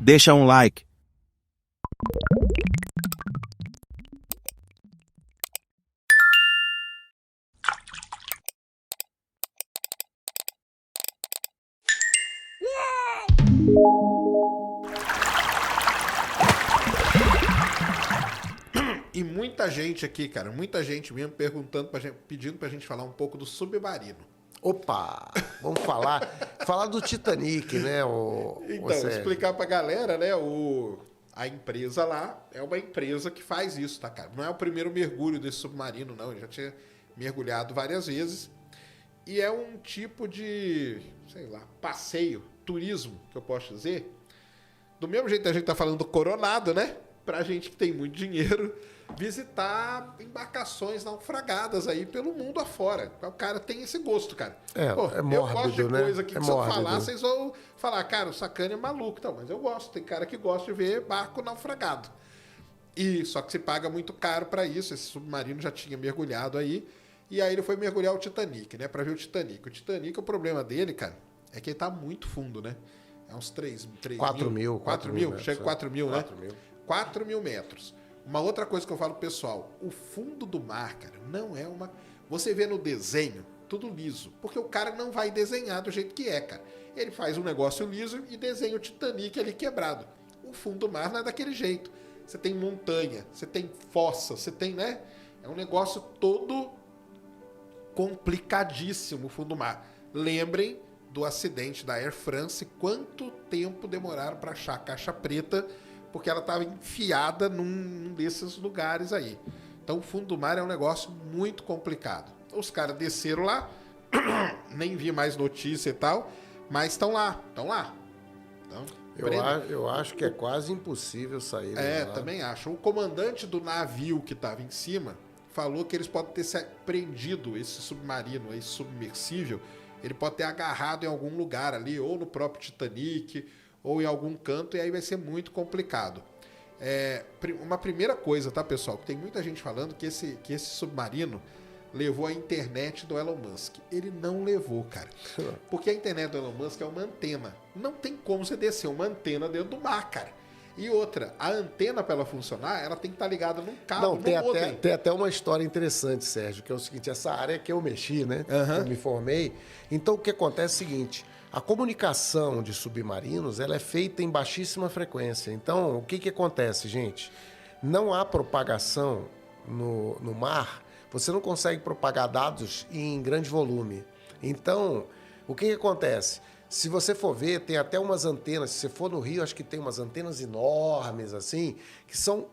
deixa um like. E muita gente aqui, cara, muita gente mesmo perguntando pra gente, pedindo pra gente falar um pouco do Submarino. Opa, vamos falar do Titanic, né? Então, explicar pra galera, né? A empresa lá é uma empresa que faz isso, tá, cara? Não é o primeiro mergulho desse submarino, não. Ele já tinha mergulhado várias vezes. E é um tipo de, sei lá, passeio, turismo, que eu posso dizer. Do mesmo jeito que a gente tá falando do Coronado, né? Pra gente que tem muito dinheiro, visitar embarcações naufragadas aí pelo mundo afora. O cara tem esse gosto, cara. Pô, é mórbido, eu gosto de coisa né? que se eu falar, vocês vão falar, cara, o Sacane é maluco. Então, mas eu gosto. Tem cara que gosta de ver barco naufragado. E só que se paga muito caro pra isso. Esse submarino já tinha mergulhado aí. E aí ele foi mergulhar o Titanic, né? Pra ver o Titanic. O Titanic, o problema dele, cara, é que ele tá muito fundo, né? É uns 4 mil. 4 mil? Chega a 4 mil, né? 4 mil. 4 mil metros. Uma outra coisa que eu falo pro pessoal, o fundo do mar, cara, não é uma... Você vê no desenho, tudo liso, porque o cara não vai desenhar do jeito que é, cara. Ele faz um negócio liso e desenha o Titanic ali quebrado. O fundo do mar não é daquele jeito. Você tem montanha, você tem fossa, você tem, né? É um negócio todo complicadíssimo o fundo do mar. Lembrem do acidente da Air France, quanto tempo demoraram para achar a caixa preta, porque ela estava enfiada num desses lugares aí. Então o fundo do mar é um negócio muito complicado. Os caras desceram lá, nem vi mais notícia e tal, mas estão lá. Então, eu acho que é quase impossível sair. Também acho. O comandante do navio que estava em cima falou que eles podem ter prendido esse submarino, esse submersível, ele pode ter agarrado em algum lugar ali, ou no próprio Titanic, ou em algum canto, e aí vai ser muito complicado. Uma primeira coisa, tá, pessoal? Que tem muita gente falando que esse submarino levou a internet do Elon Musk. Ele não levou, cara. Porque a internet do Elon Musk é uma antena. Não tem como você descer uma antena dentro do mar, cara. E outra, a antena, para ela funcionar, ela tem que estar ligada num cabo. Não, tem até uma história interessante, Sérgio, que é o seguinte, essa área que eu mexi, né? Eu me formei. Então, o que acontece é o seguinte, a comunicação de submarinos, ela é feita em baixíssima frequência. Então, o que acontece, gente? Não há propagação no mar, você não consegue propagar dados em grande volume. Então, o que acontece? Se você for ver, tem até umas antenas, se você for no Rio, acho que tem umas antenas enormes, assim, que são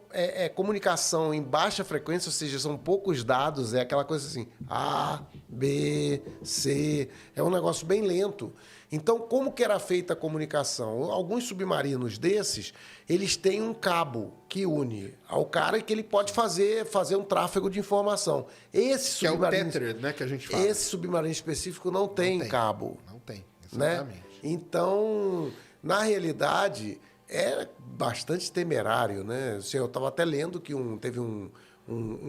comunicação em baixa frequência, ou seja, são poucos dados, é aquela coisa assim, A, B, C, é um negócio bem lento. Então, como que era feita a comunicação? Alguns submarinos desses, eles têm um cabo que une ao cara e que ele pode fazer um tráfego de informação. Esse submarino, é o Tethered, né, que a gente fala. Esse submarino específico não tem cabo. Não tem. Né? Então, na realidade, é bastante temerário, né? Eu estava até lendo que teve um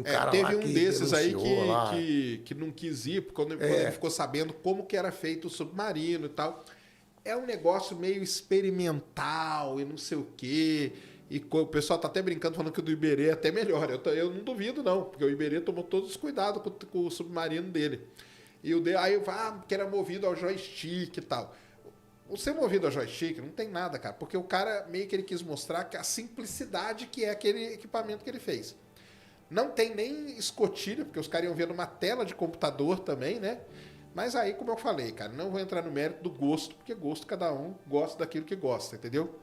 cara teve lá um que desses aí lá. que não quis ir, porque quando ele ficou sabendo como que era feito o submarino e tal. É um negócio meio experimental e não sei o quê. E o pessoal tá até brincando, falando que o do Iberê é até melhor. Eu não duvido, não, porque o Iberê tomou todos os cuidados com o submarino dele. E aí eu falo, que era movido ao joystick e tal. O ser movido ao joystick não tem nada, cara. Porque o cara meio que ele quis mostrar que a simplicidade que é aquele equipamento que ele fez. Não tem nem escotilha, porque os caras iam ver numa tela de computador também, né? Mas aí, como eu falei, cara, não vou entrar no mérito do gosto, porque gosto cada um gosta daquilo que gosta, entendeu?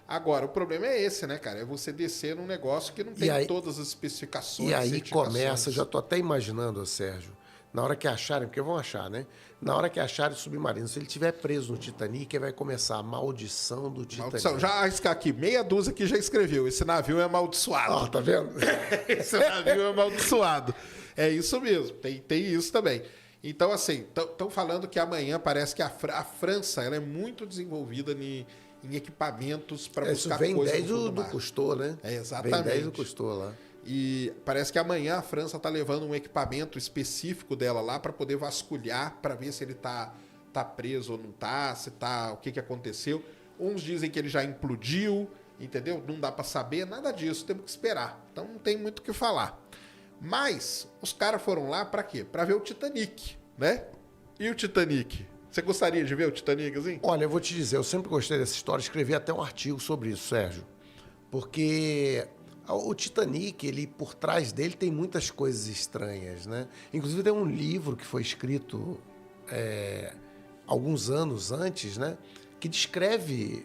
Agora, o problema é esse, né, cara? É você descer num negócio que não tem todas as especificações. E aí começa, já tô até imaginando, Sérgio, na hora que acharem, porque vão achar, né? Na hora que acharem o submarino, se ele estiver preso no Titanic, vai começar a maldição do Titanic. Maldição. Já arriscar aqui, meia dúzia que já escreveu. Esse navio é amaldiçoado. Ó, tá vendo? Esse navio é amaldiçoado. É isso mesmo, tem isso também. Então, assim, estão falando que amanhã parece que a França ela é muito desenvolvida em equipamentos para buscar coisas no fundo do mar. Vem 10 do Cousteau, né? Exatamente. Vem 10 do Cousteau lá. E parece que amanhã a França está levando um equipamento específico dela lá para poder vasculhar, para ver se ele tá preso ou não tá, se tá, o que aconteceu. Uns dizem que ele já implodiu, entendeu? Não dá para saber, nada disso, temos que esperar. Então não tem muito o que falar. Mas os caras foram lá para quê? Para ver o Titanic, né? E o Titanic? Você gostaria de ver o Titanic assim? Olha, eu vou te dizer, eu sempre gostei dessa história, escrevi até um artigo sobre isso, Sérgio. Porque o Titanic, ele por trás dele tem muitas coisas estranhas, né? Inclusive tem um livro que foi escrito alguns anos antes, né? Que descreve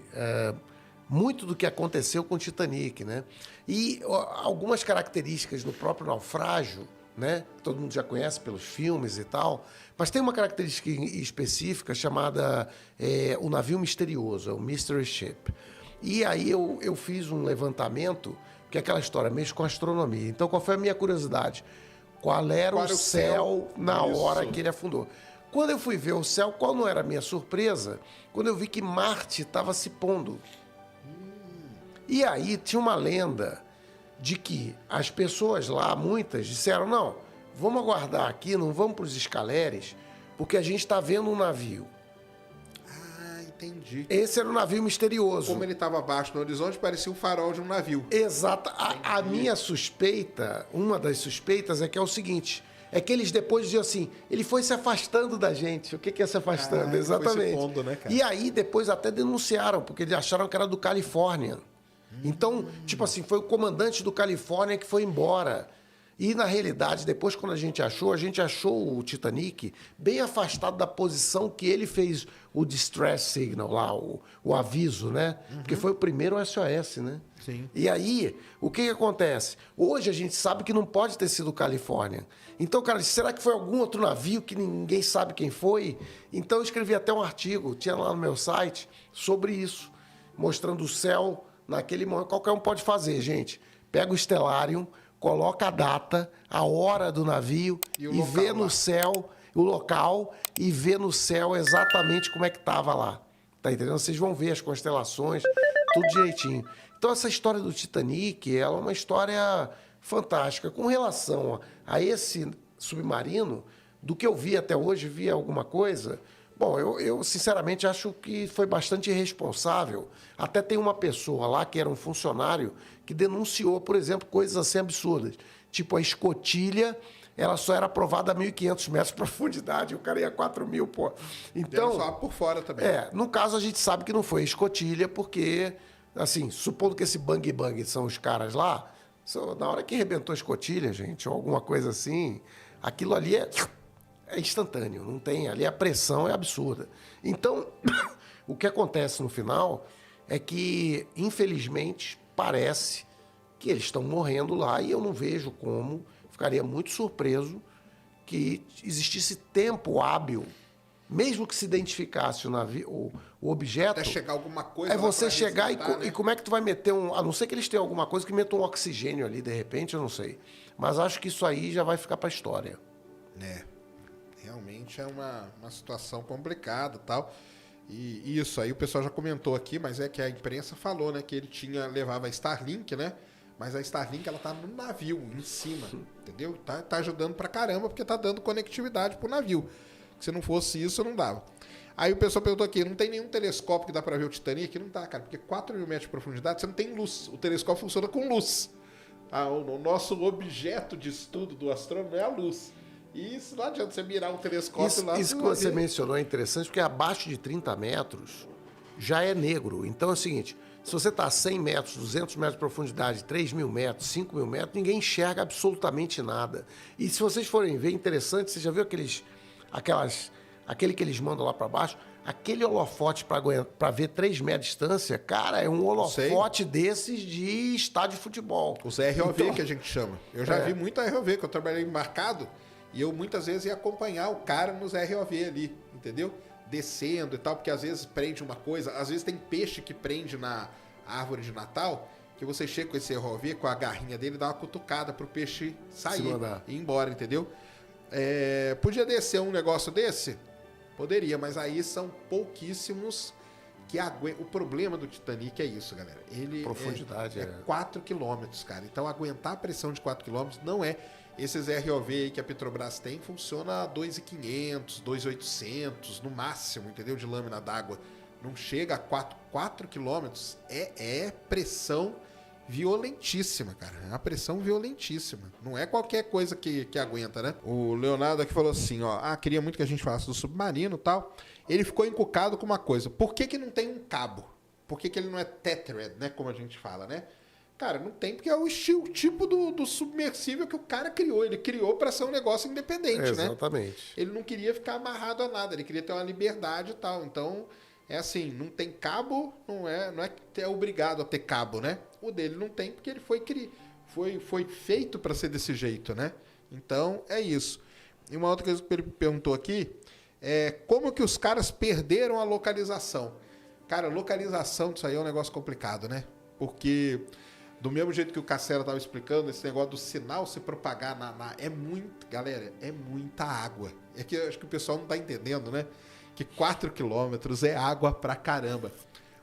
muito do que aconteceu com o Titanic, né? E algumas características do próprio naufrágio, né? Que todo mundo já conhece pelos filmes e tal, mas tem uma característica específica chamada o navio misterioso, o Mystery Ship. E aí eu fiz um levantamento, que é aquela história, mexe com astronomia. Então, qual foi a minha curiosidade? Qual era o céu na hora que ele afundou? Quando eu fui ver o céu, qual não era a minha surpresa? Quando eu vi que Marte estava se pondo. E aí tinha uma lenda de que as pessoas lá, muitas, disseram, não, vamos aguardar aqui, não vamos para os escaleres, porque a gente está vendo um navio. Ah, entendi. Esse era um navio misterioso. Como ele estava abaixo no horizonte, parecia um farol de um navio. Exato. A minha suspeita, uma das suspeitas, é que é o seguinte, é que eles depois diziam assim, ele foi se afastando da gente. O que é se afastando? Exatamente. Foi se pondo, né, cara? E aí depois até denunciaram, porque eles acharam que era do Califórnia. Então, tipo assim, foi o comandante do Califórnia que foi embora. E, na realidade, depois, quando a gente achou o Titanic bem afastado da posição que ele fez o distress signal lá, o aviso, né? Porque foi o primeiro SOS, né? Sim. E aí, o que acontece? Hoje a gente sabe que não pode ter sido o Califórnia. Então, cara, será que foi algum outro navio que ninguém sabe quem foi? Então, eu escrevi até um artigo, tinha lá no meu site, sobre isso, mostrando o céu naquele momento. Qualquer um pode fazer, gente. Pega o Stellarium, coloca a data, a hora do navio e vê no céu o local e vê no céu exatamente como é que estava lá. Tá entendendo? Vocês vão ver as constelações, tudo direitinho. Então, essa história do Titanic, ela é uma história fantástica. Com relação a esse submarino, do que eu vi até hoje, vi alguma coisa... Bom, eu sinceramente acho que foi bastante irresponsável. Até tem uma pessoa lá que era um funcionário que denunciou, por exemplo, coisas assim absurdas. Tipo, a escotilha, ela só era aprovada a 1.500 metros de profundidade, o cara ia a 4.000, pô. Então, só por fora também. No caso a gente sabe que não foi a escotilha, porque, assim, supondo que esse bang-bang são os caras lá, na hora que arrebentou a escotilha, gente, ou alguma coisa assim, aquilo ali é instantâneo, não tem, ali a pressão é absurda. Então, o que acontece no final é que, infelizmente, parece que eles estão morrendo lá e eu não vejo como, ficaria muito surpreso que existisse tempo hábil, mesmo que se identificasse o navio, o objeto... Até chegar alguma coisa... É você chegar né? E como é que tu vai meter um... A não ser que eles tenham alguma coisa que meta um oxigênio ali, de repente, eu não sei. Mas acho que isso aí já vai ficar para a história. Realmente é uma situação complicada e tal. E isso aí o pessoal já comentou aqui, mas é que a imprensa falou, né? Que ele levava a Starlink, né? Mas a Starlink, ela tá no navio, em cima, entendeu? Tá ajudando pra caramba, porque tá dando conectividade pro navio. Se não fosse isso, não dava. Aí o pessoal perguntou aqui, não tem nenhum telescópio que dá pra ver o Titanic? Não dá, cara, porque 4.000 metros de profundidade, você não tem luz. O telescópio funciona com luz. O nosso objeto de estudo do astrônomo é a luz. E isso não adianta você mirar um telescópio lá. Isso que você mencionou é interessante, porque abaixo de 30 metros já é negro. Então é o seguinte, se você está a 100 metros, 200 metros de profundidade, 3.000 metros, 5.000 metros, ninguém enxerga absolutamente nada. E se vocês forem ver, interessante, você já viu aquele que eles mandam lá para baixo? Aquele holofote para ver 3 metros de distância, cara, é um holofote desses de estádio de futebol. Os ROV então, que a gente chama. Eu já vi muito ROV, que eu trabalhei embarcado. E eu muitas vezes ia acompanhar o cara nos ROV ali, entendeu? Descendo e tal, porque às vezes prende uma coisa, às vezes tem peixe que prende na árvore de Natal, que você chega com esse ROV, com a garrinha dele, dá uma cutucada pro peixe sair e ir embora, entendeu? Podia descer um negócio desse? Poderia, mas aí são pouquíssimos que aguentam. O problema do Titanic é isso, galera. Ele profundidade é 4 quilômetros, cara. Então aguentar a pressão de 4 quilômetros não é... Esses ROV aí que a Petrobras tem funciona a 2.500, 2.800 no máximo, entendeu? De lâmina d'água não chega a 4 quilômetros. É pressão violentíssima, cara. É uma pressão violentíssima. Não é qualquer coisa que aguenta, né? O Leonardo aqui falou assim, ó. Queria muito que a gente falasse do submarino e tal. Ele ficou encucado com uma coisa. Por que não tem um cabo? Por que ele não é tethered, né? Como a gente fala, né? Cara, não tem, porque é o tipo do submersível que o cara criou. Ele criou para ser um negócio independente, né? Exatamente. Ele não queria ficar amarrado a nada. Ele queria ter uma liberdade e tal. Então, é assim, não tem cabo, não é que é obrigado a ter cabo, né? O dele não tem, porque ele foi feito para ser desse jeito, né? Então, é isso. E uma outra coisa que ele perguntou aqui é como que os caras perderam a localização. Cara, localização disso aí é um negócio complicado, né? Porque, do mesmo jeito que o Cassera estava explicando, esse negócio do sinal se propagar galera, é muita água. É que eu acho que o pessoal não está entendendo, né? Que 4 quilômetros é água pra caramba.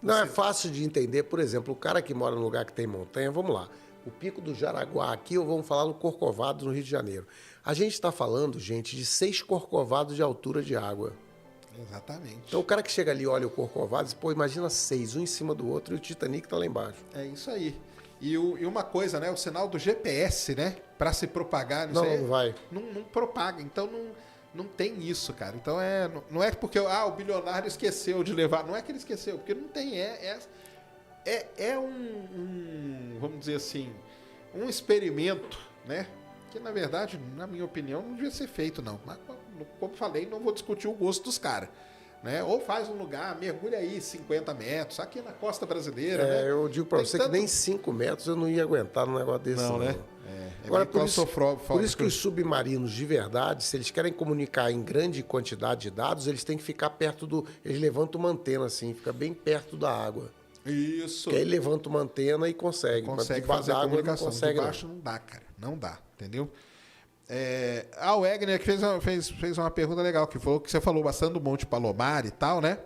Não é fácil de entender, por exemplo, o cara que mora num lugar que tem montanha, vamos lá, o Pico do Jaraguá aqui, ou vamos falar no Corcovado, no Rio de Janeiro. A gente está falando, gente, de 6 corcovados de altura de água. Exatamente. Então o cara que chega ali e olha o Corcovado, diz, pô, imagina 6, um em cima do outro, e o Titanic tá lá embaixo. É isso aí. E uma coisa, né, o sinal do GPS, né, para se propagar... Não vai. Não propaga, então não tem isso, cara. Então não é porque o bilionário esqueceu de levar. Não é que ele esqueceu, porque não tem. Vamos dizer assim, um experimento, né? Que na verdade, na minha opinião, não devia ser feito, não. Mas, como falei, não vou discutir o gosto dos caras. Né? Ou faz um lugar, mergulha aí 50 metros, aqui na costa brasileira. Né? Eu digo pra você que nem 5 metros eu não ia aguentar num negócio desse. Não, né? Agora, por isso que os submarinos de verdade, se eles querem comunicar em grande quantidade de dados, eles têm que ficar perto do... Eles levantam uma antena assim, fica bem perto da água. Isso. Que aí levanta uma antena e consegue. Consegue fazer a comunicação. Consegue, debaixo não dá, cara. Não dá, entendeu? O Egner que fez uma pergunta legal, que falou que você falou bastante do Monte Palomar e tal, né?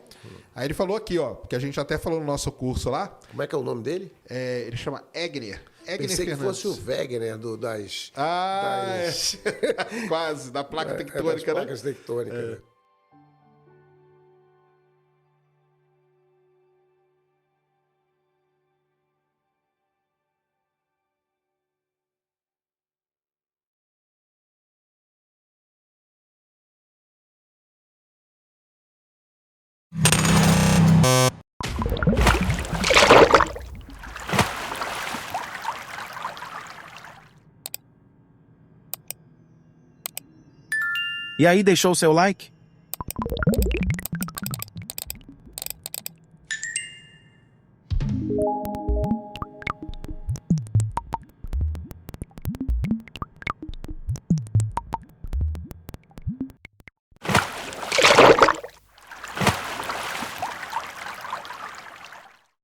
Aí ele falou aqui, ó, que a gente até falou no nosso curso lá. Como é que é o nome dele? Ele chama Egner. Pensei que fosse o Wegener das... Quase, da placa tectônica, das placas tectônicas, né? E aí, deixou o seu like?